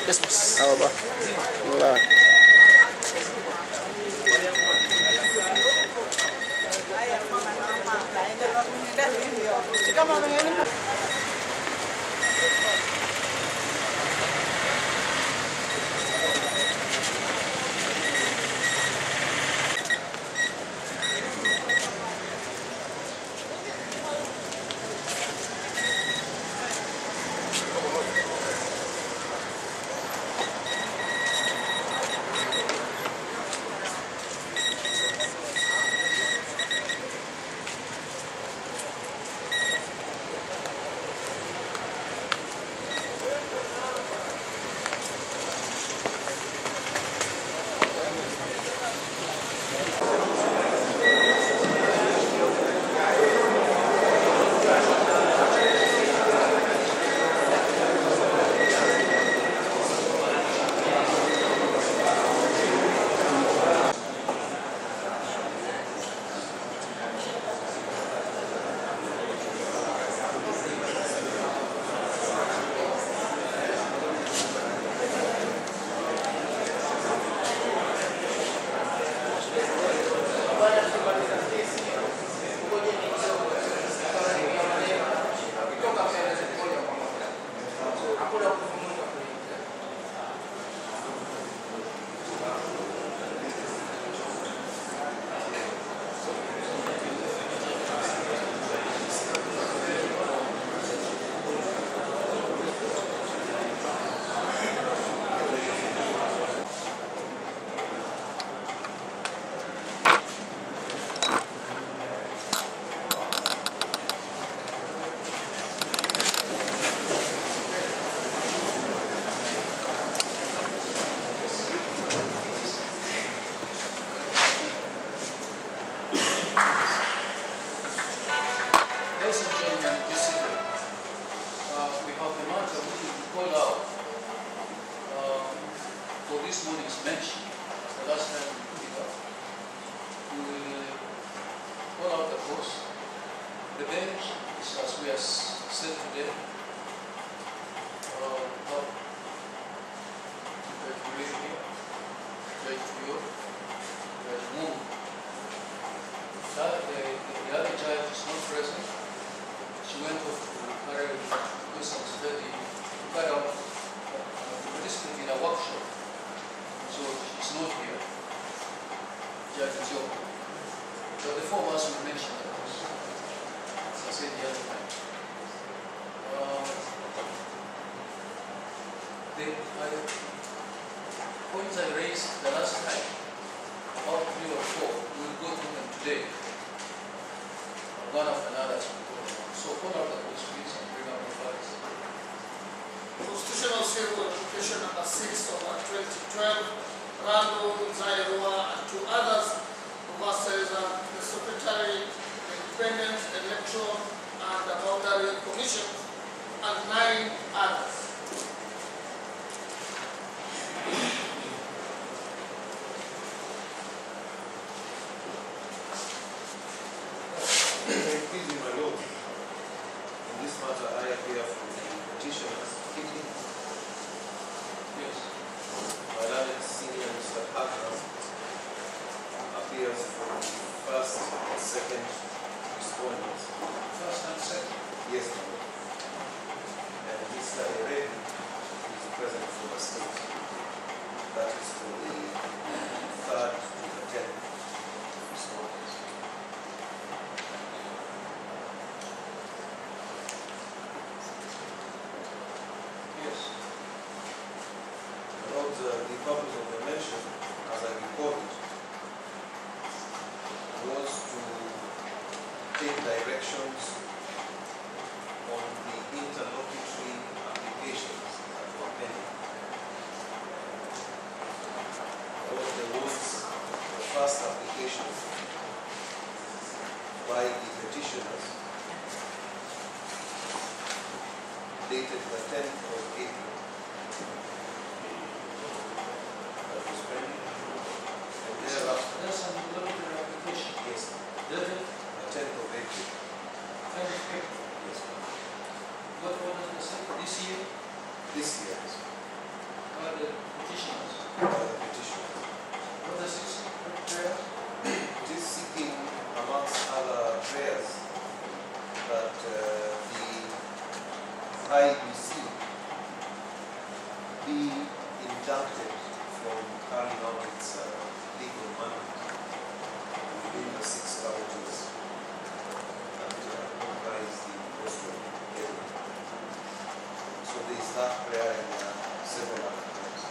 Yes, boss. How ba? Wala. This morning's bench, the last time we picked up, we call out the course. The bench is as we have said today. How to read here, try to you, try to move. The other child is not present. She went off to carry do some study, to carry out participate in a workshop. So she's not here. Judicial. But the four of us will mention that. As I said the other time. The points I raised the last time, about 3 or 4, we will go through them today. One after another as we go along. So call out the course, please, and bring up the files. Constitutional Civil Education number 6 of 2012, Rando, Zairua, and 2 others, versus the Secretary, Independent Electoral and the Boundary Commission, and 9 others. Please, my Lord, in this matter I appear for the petitioners. Yes. My learned senior Mr. Parker appears for the first and second respondents. First and second. Yes, my Lord. And Mr. Ere the purpose of the mention, as I recall it, was to take directions on the interlocutory applications that were pending. There was the first application by the petitioners dated the 10th of April. That was pending. And thereafter, That's an interlocutory application. yes, Dated the 10th of April. 10th of April. Yes, What does it say? This year, this year, yes, by the petitioners. by the petitioner. What does it say? Prayer? It is seeking, amongst other prayers, that the IBC be injuncted from carrying out its legal mandate within the 6 counties that comprise the coastal area. So there is that prayer and several other prayers.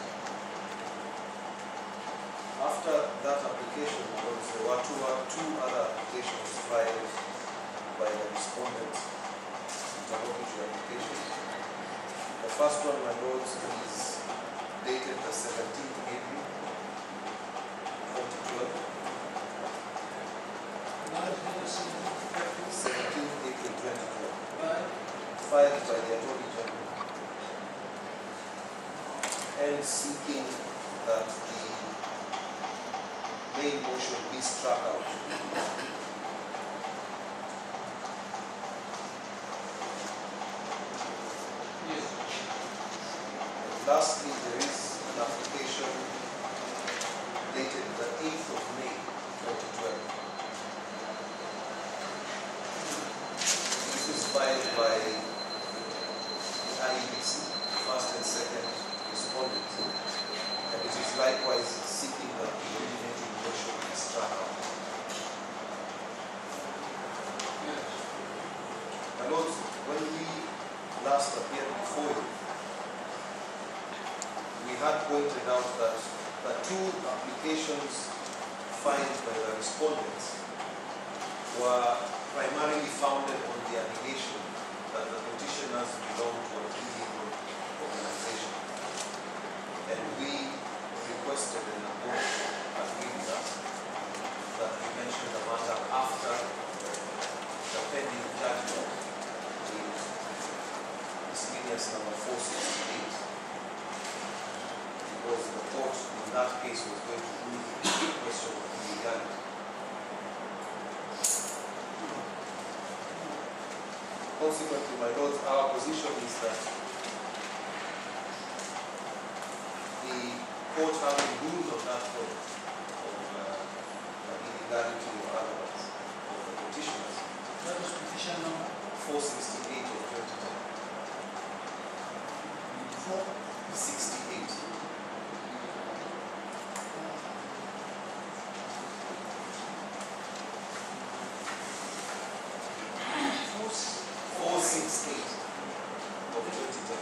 After that application, there were two other applications filed by the respondents, interlocutory applications. The first one, my lords, is dated the 17th April 2012. 17th April 2012. Filed by the Attorney General and seeking that the main motion be struck out. Yes. Lastly, there is an application dated the 8th of May 2012. This is filed by the IEBC, first and second respondents, and it is likewise seeking that the originating motion be struck out. Yes. My lords, when we last appeared before you, we had pointed out that the two applications filed by the respondents were primarily founded on the allegation that the petitioners belong to an illegal organization. And we requested and the board agreed with us that we mention the matter after the pending judgment in miscellaneous number 468, because the court in that case was going to rule the question of illegality. Consequently, my lords, our position is that the court having ruled on that point of illegality or otherwise of the petitioners, That was petition number 468 of 2010. 468. Of 2010.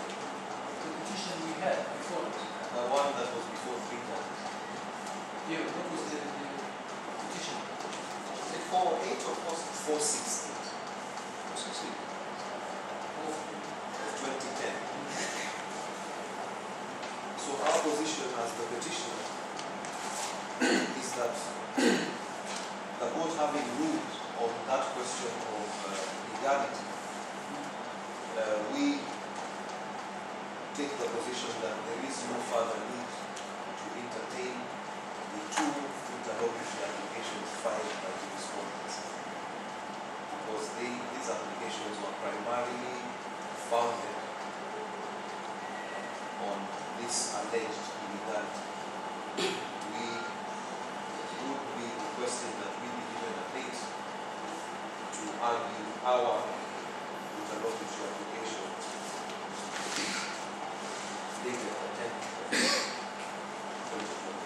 The petition we had before. The one that was before 3 times. Yeah, what was the petition? 468 or 468 Of of 2010. So our position as the petitioner is that the court having ruled on that question of legality, we take the position that there is no further need to entertain the two interlocutory applications filed by the respondents, because these applications were primarily founded on this alleged illegality. We would be requesting that we be given a date to argue our interlocutory application dated the 10th of 2012.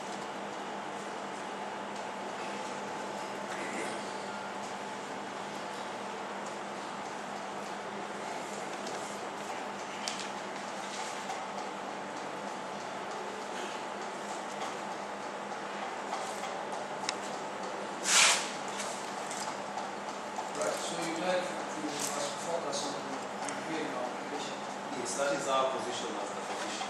Yes, that is our position as the physicians.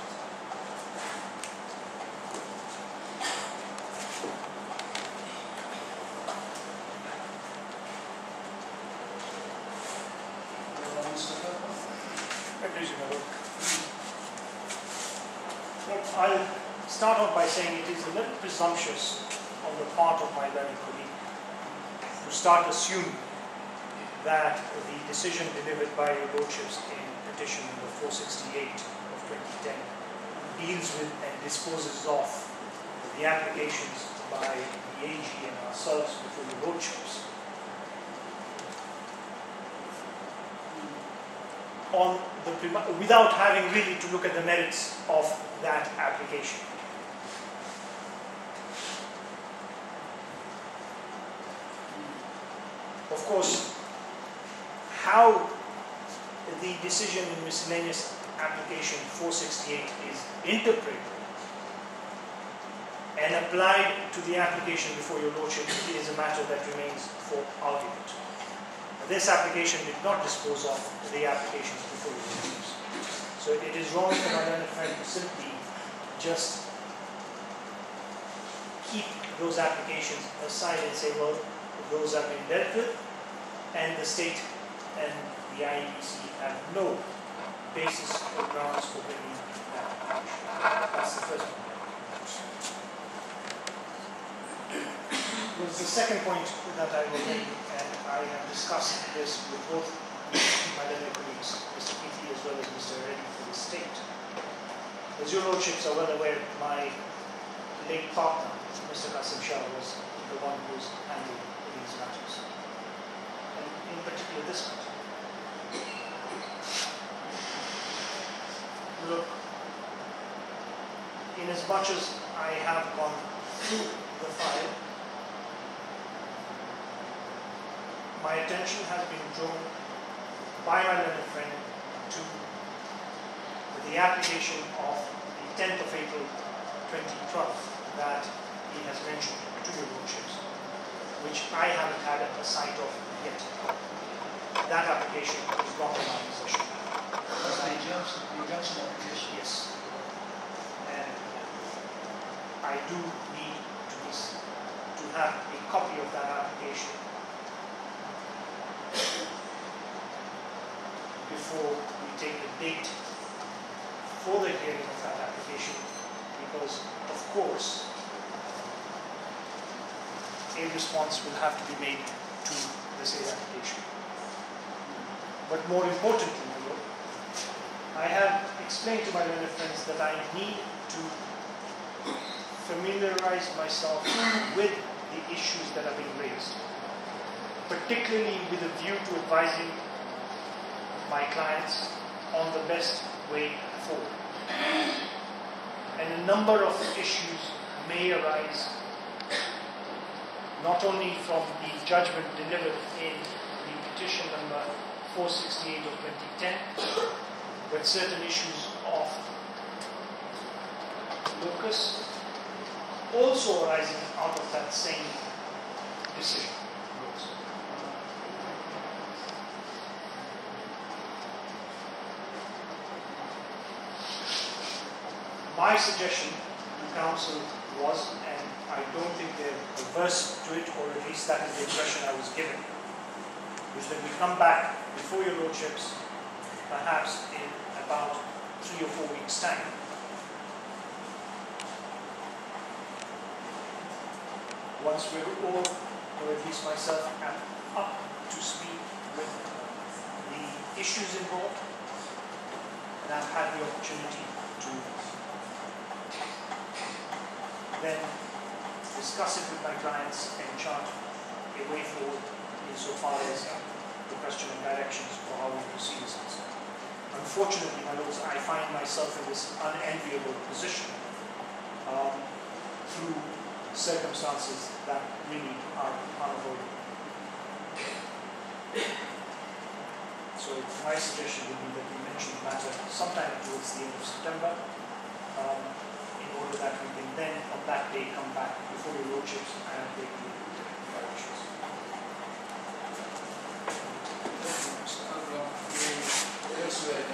Mr. Pepper? Look, I'll start off by saying it is a little presumptuous on the part of my learned colleague to start assuming that the decision delivered by your lordships in petition number 468 of 2010 deals with and disposes of the applications by the AG and ourselves before your lordships on the without having really to look at the merits of that application. Of course, how the decision in miscellaneous application 468 is interpreted and applied to the application before your lordship is a matter that remains for argument. This application did not dispose of the applications before your lordships. So it is wrong for my learned friend to simply just keep those applications aside and say, well, those have been dealt with, and the state and the IEBC have no basis or grounds for bringing that application. That's the first point. The second point that I will make, and I have discussed this with both my learned colleagues, Mr. Keithley as well as Mr. Reddy for the state. As your lordships are well aware, my late partner, Mr. Qasim Shah, was the one who was handling these matters, and in particular this matter. Look, in as much as I have gone through the file, my attention has been drawn by my learned friend to the application of the 10th of April 2012 that he has mentioned to your lordships, which I haven't had a sight of yet. That application is not in my possession. The injunction application? Yes. And I do need to have a copy of that application before we take the date for the hearing of that application, because of course a response will have to be made to the same application. But more importantly, I have explained to my learned friends that I need to familiarize myself with the issues that are being raised, particularly with a view to advising my clients on the best way forward. And a number of issues may arise not only from the judgment delivered in the petition number 468 of 2010, but certain issues of locus also arising out of that same decision. My suggestion to council was, and I don't think they're averse to it, or at least that is the impression I was given, is that we come back before your lordships, perhaps in about 3 or 4 weeks' time, once we're all, or at least myself, am up to speed with the issues involved, and I've had the opportunity to then discuss it with my clients and chart a way forward insofar as the question of directions for how we proceed is concerned. Unfortunately, my lords, I find myself in this unenviable position through circumstances that really are unavoidable. So my suggestion would be that we mention the matter sometime towards the end of September, in order that we can then, on that day, come back before your lordships and take the directions. Elsewhere,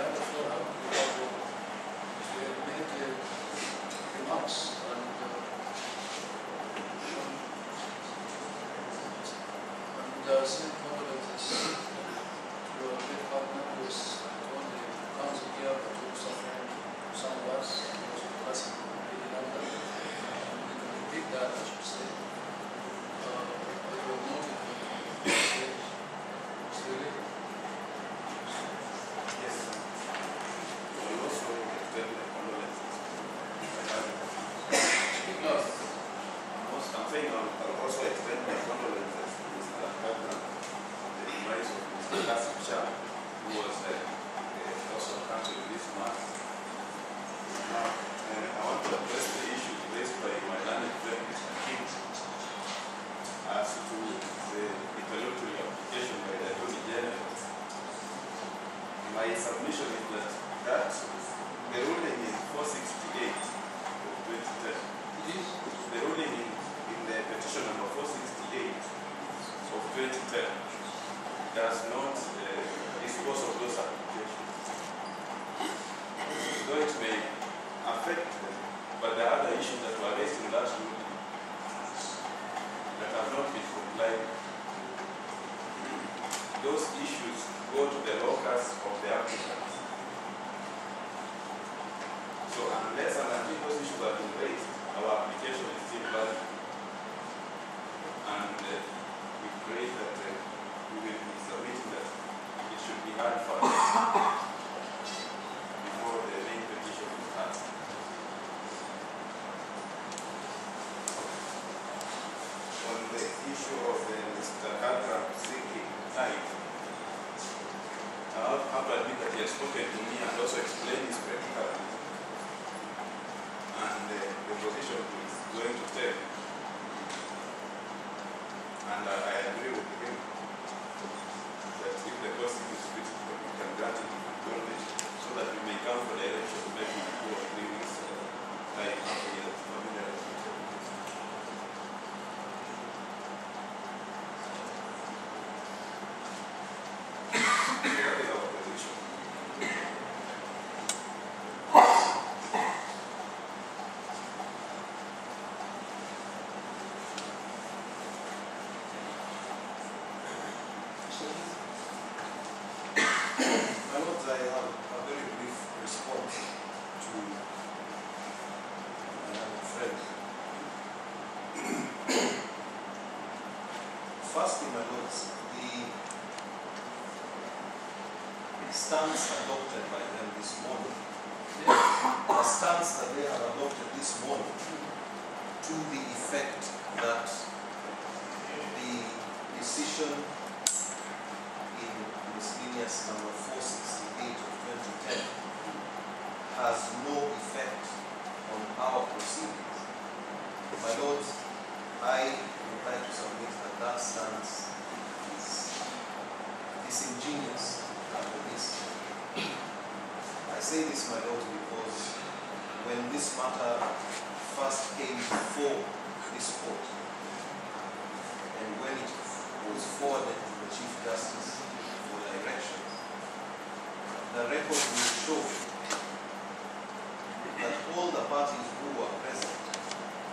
affect them. But the other issues that were raised in that ruling that have not been complied with, those issues go to the locus of the applicants. So unless and until those issues have been raised, our application is still valid. And we pray that we will be submitting that it should be heard first before the main petition is passed. On the issue of Mr. Kadra seeking time, I have to admit that he has spoken to me and also explained his practical and the position he is going to take. And I agree with him that if the court is critical, we can grant it knowledge so that we may come for the election maybe 2 or 3 weeks time after he has familiarized himself with this. That is our position. My lords, I have a very brief response to my young friend. Firstly, my lords, the stance adopted by them this morning, the stance that they have adopted this morning, to the effect that the decision in miscellaneous number 468 of 2010 has no effect on our proceedings. My lords, I would like to submit that that stance is disingenuous under this. I say this, my lords, because when this matter first came before this court, and when it was forwarded to the Chief Justice for direction, the record will show that all the parties who were present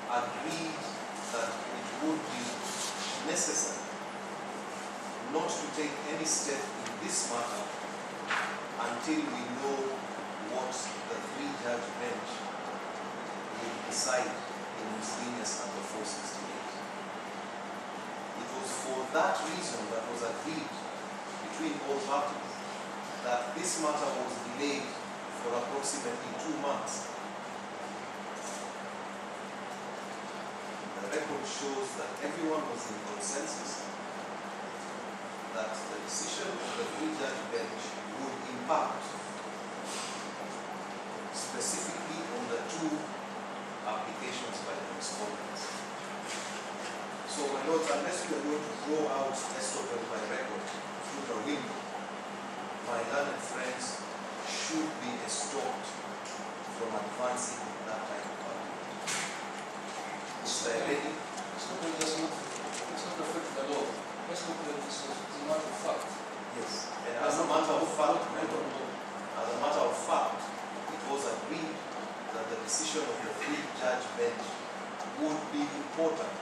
agreed that it would be necessary not to take any step in this matter until we know what the 3-judge bench will decide in miscellaneous number 468. It was for that reason that was agreed between all parties that this matter was delayed for approximately 2 months. The record shows that everyone was in consensus that the decision of the 3-judge bench would impact specifically on the 2 applications by the respondents. So, my lords, unless we are going to throw out Estoppel by record through the window, my learned friends should be stopped from advancing that type of argument. It's directly. Estoppel does not affect the law. Estoppel is a matter of fact. Yes. And as a matter of fact, it was agreed that the decision of the 3-judge bench would be important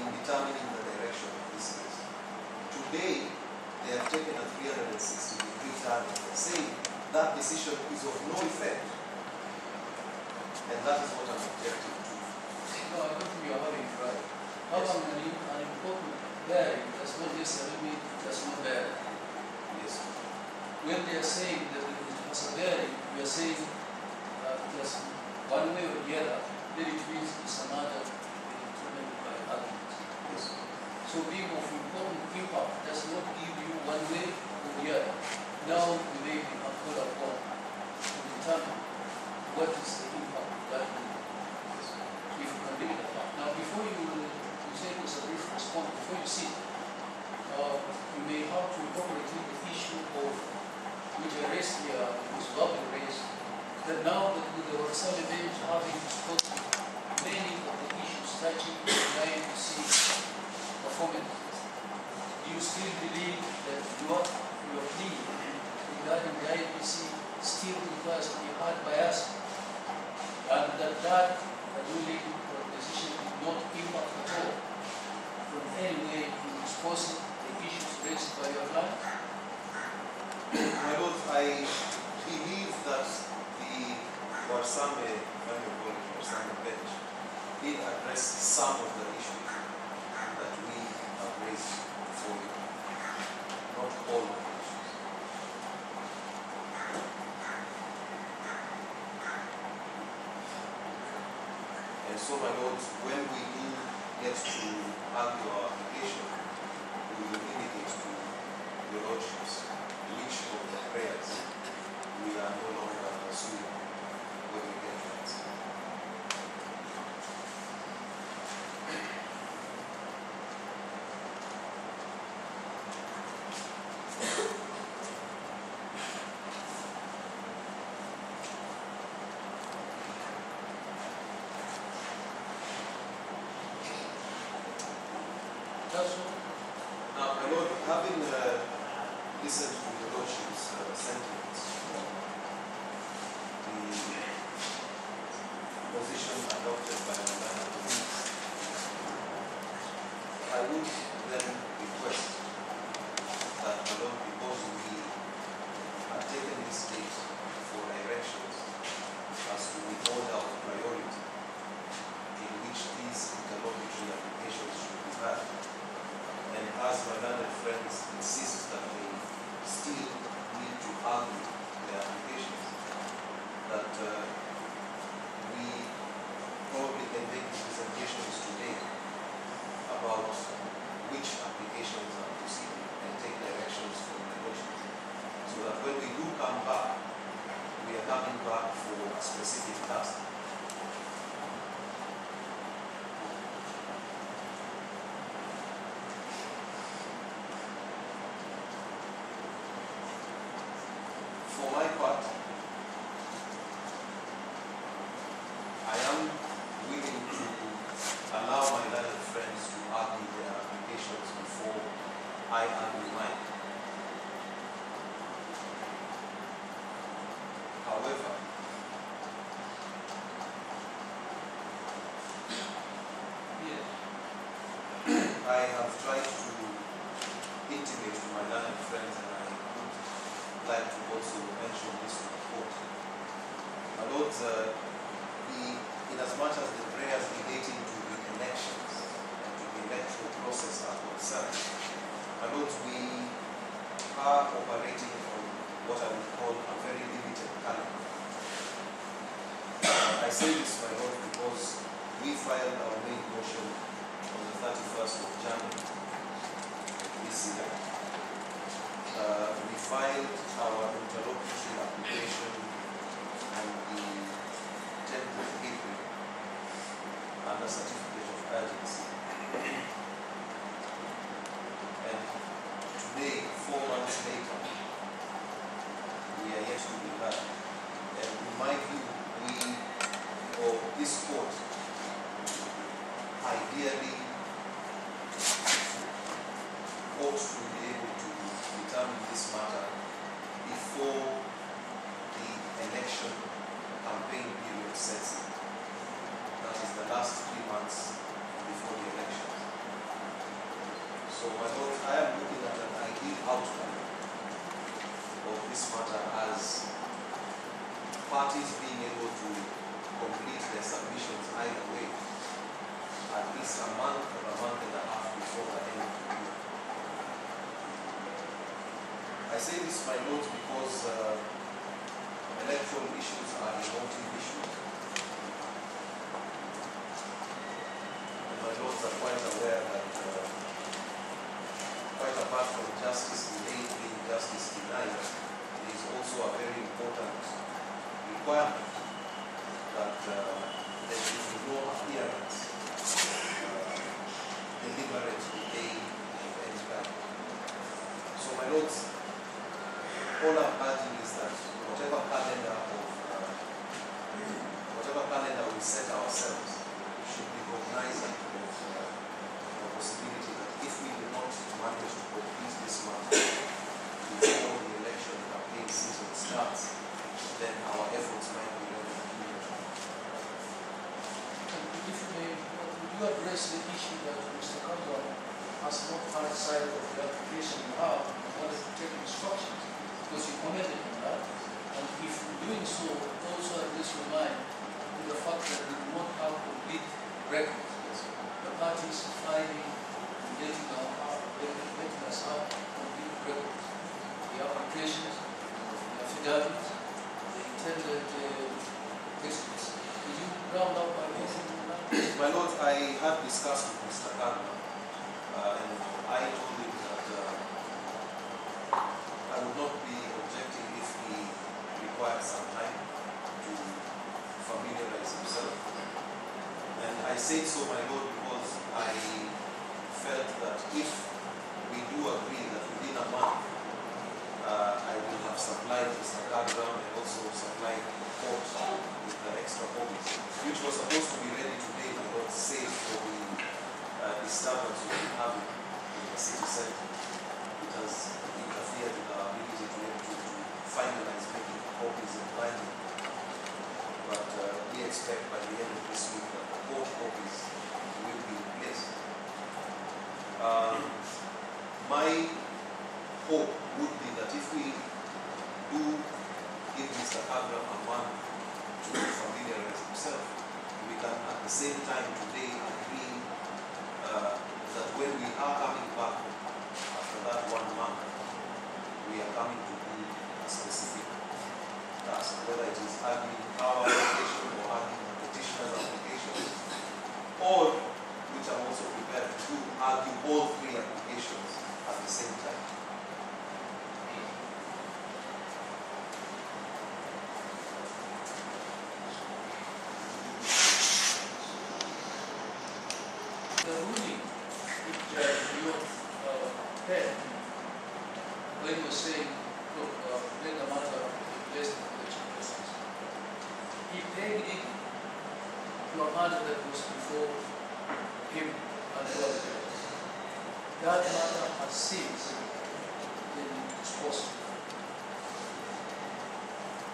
in determining the direction of this case. Today, they have taken a 360-degree turn and saying that decision is of no effect. And that is what I'm objecting to. No, I don't think you are having it right. How come an important bearing does not necessarily mean it does not bear? Yes. When they are saying that it has a bearing, we are saying just one way or the other, then it means it's another determined by argument. Yes. So being of important impact does not give you one way or the other. Now we may be called upon to determine what is the impact of that movement. If you can bring it apart. Now before you take this a brief response, before you see, you may have to incorporate the issue of which I raised here, which Bobby raised, that now that with the Orsali bench having discussed many of the issues touching the INPC performance, do you still believe that your plea regarding the INPC still requires to be heard by us? And that ruling or decision did not impact at all from any way in disposing the issues raised by your client? My Lord, I believe that the Warsame, bench did address some of the issues that we have raised before you, not all of the issues. And so, my Lord, when we do get to argue our application, we will indicate to your Lordships which of the prayers we are no longer pursuing when we get to it. That's all. Now, my Lord, having listened to your Lordship's sentiments on the position adopted by Madam Police, I would then request that, my Lord, because we have taken this date for directions as to the order of priority in which these interlocutory applications should be had, and as my learned friends insist that they still need to argue their applications, that we probably can make presentations today about which applications are proceeding and take directions from the Lordship, so that when we do come back, we are coming back for a specific task. For my part, I am willing to allow my learned friends to argue their applications before I argue mine. However, I have tried to intimate to my learned friends, and I would like to also mention this to the court. My Lord, in as much as the prayers relating to the elections and to the electoral process are concerned, my Lord, we are operating on what I would call a very limited calendar. I say this, my Lord, because we filed our main motion on the 31st of January this year. We filed our interlocutory application on the 10th of April under certificate of urgency. And today, 4 months later, we are yet to be heard. And in my view, this court ideally ought to be able to determine this matter before the election campaign period sets in. That is the last 3 months before the election. So, my Lord, I am looking at an ideal outcome of this matter as parties being able to complete their submissions either way, at least a month or a month and a half before the end of the year. I say this, my Lord, because electoral issues are emotive issues. And my Lords are quite aware that quite apart from justice delayed being justice denied, there is also a very important requirement that there should be no appearance, deliberate delay of any kind. So, my Lords, all I'm urging is that whatever calendar we set ourselves should be cognizant of the possibility that if we do not manage to complete this matter before the election campaign season starts, then our efforts might be very limited. you address the issue that Mr. Kandwa has not outside of the application you have in order to take instructions, because you commented on that. And if doing so, also address your mind with the fact that we do not have complete records. The parties filing and letting us have complete records. The applications, the affidavits, the intended exits. Could you round up by anything on that? My Lord, I had discussed with Mr. Kandwa, and I told him that I would not be objecting if he required some time to familiarize himself. And I say so, my Lord, because I felt that if we do agree that within a month I will have supplied Mr. Kandwa and also supplied court with the extra copies, which was supposed to be ready today, my Lord, save for the disturbance we will have in the city center. It has interfered with our ability to finalize making copies and binding. But we expect by the end of this week that the court copies will be in place. My hope would be that if we do give Mr. Kandwa a month to familiarize himself, we can at the same time today agree that when we are coming back after that 1 month, we are coming to do a specific task, whether it is arguing our application or arguing the petitioner's application, or, which I'm also prepared to do, argue all 3 applications at the same time. The ruling which you had when you were saying, look, let the matter be placed in collection process, he pegged it to a matter that was before him and the other judges. That matter has since been disposed of.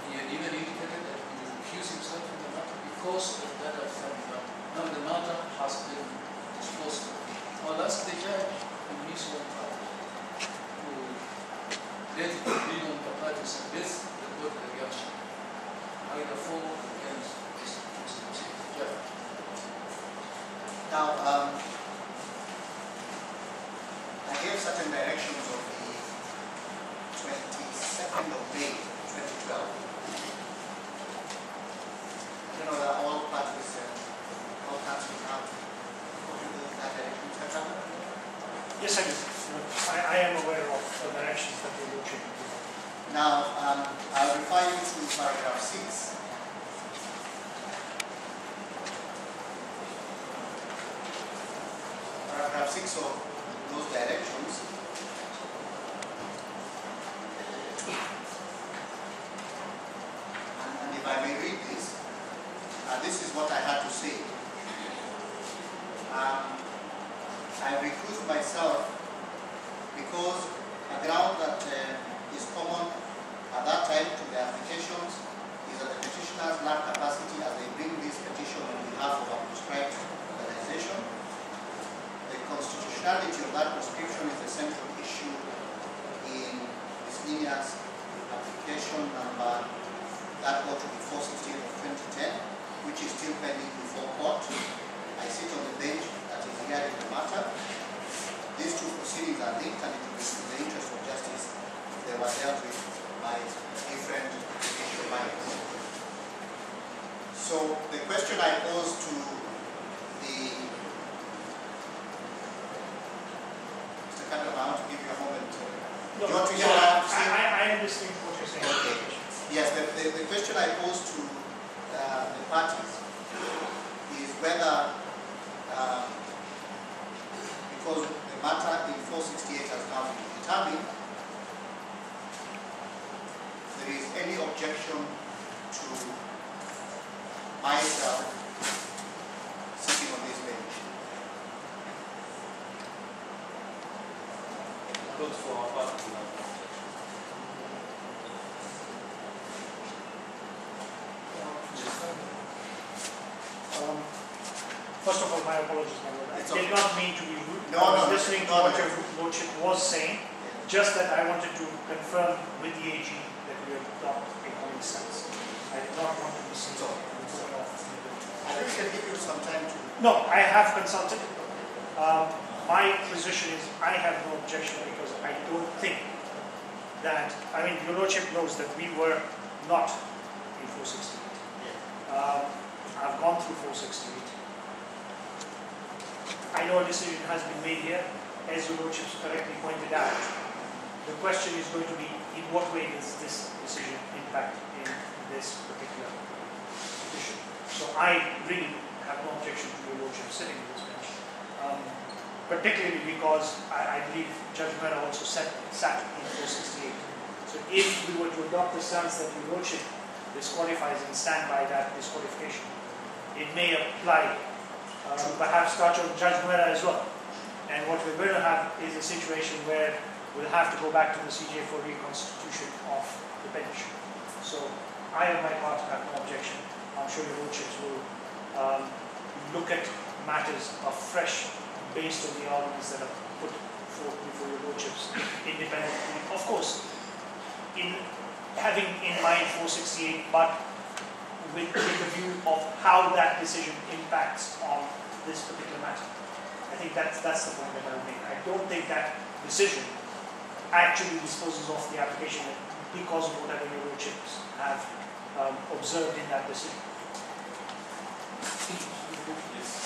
He had even indicated that he would recuse himself from the matter because of that outstanding matter. Now the matter has been disposed of. Well, that's the judge in his own part who let it be on the parties and let the court the reaction, either for or against this judge. Now, I gave certain directions of the 22nd of May, 2012. You know that all parties, all countries have that direction, etc. Yes, I do. I am aware of the directions that we will take. Now, I'll refer you to paragraph 6. Paragraph 6 of those directions. And if I may read this, this is what I had to say. I recuse myself because a ground that is common at that time to the applications is that the petitioners lack capacity as they bring this petition on behalf of a prescribed organization. The constitutionality of that prescription is the central issue in Ms. Ninia's application number that ought to be 468 of 2010, which is still pending before court. I sit on the bench that is hearing the matter. These 2 proceedings are linked, and it is in the interest of justice if they were dealt with by different judicial bodies. So the question I pose to the Mr. Kandwa, I want to give you a moment. No, You want to so hear I understand what you're saying. Okay. Yes, the question I pose to the parties is whether, because the matter in 468 has now been determined, there is any objection to myself sitting on this bench. Not for our part, we have no objection. First of all, my apologies, my lord. I It's did okay. not mean to be rude. No, I was no, listening to no, what no. your lordship was saying, just that I wanted to confirm with the AG that we are not a common sense. I did not want to be seen So- going off. I think we can give you some time to. No, I have consulted. My position is I have no objection because I don't think that, I mean, your lordship knows that we were not in 468. I've gone through 468. I know a decision has been made here, as your lordship correctly pointed out. The question is going to be, in what way does this decision impact in this particular petition? So I really have no objection to your lordship sitting in this bench. Particularly because I believe Judge Mehra also sat in 468. So if we were to adopt the stance that your lordship disqualifies and stand by that disqualification, it may apply perhaps touch on Judge Mehra as well. And what we're going to have is a situation where we'll have to go back to the CJ for reconstitution of the bench. So I on my part have no objection. I'm sure your lordships will look at matters afresh based on the arguments that are put forth before your lordships independently. Of course, in having in mind 468, but with the view of how that decision impacts on this particular matter. I think that's the point that I would make. I don't think that decision actually disposes of the application because of whatever your lordships have observed in that decision. Yes.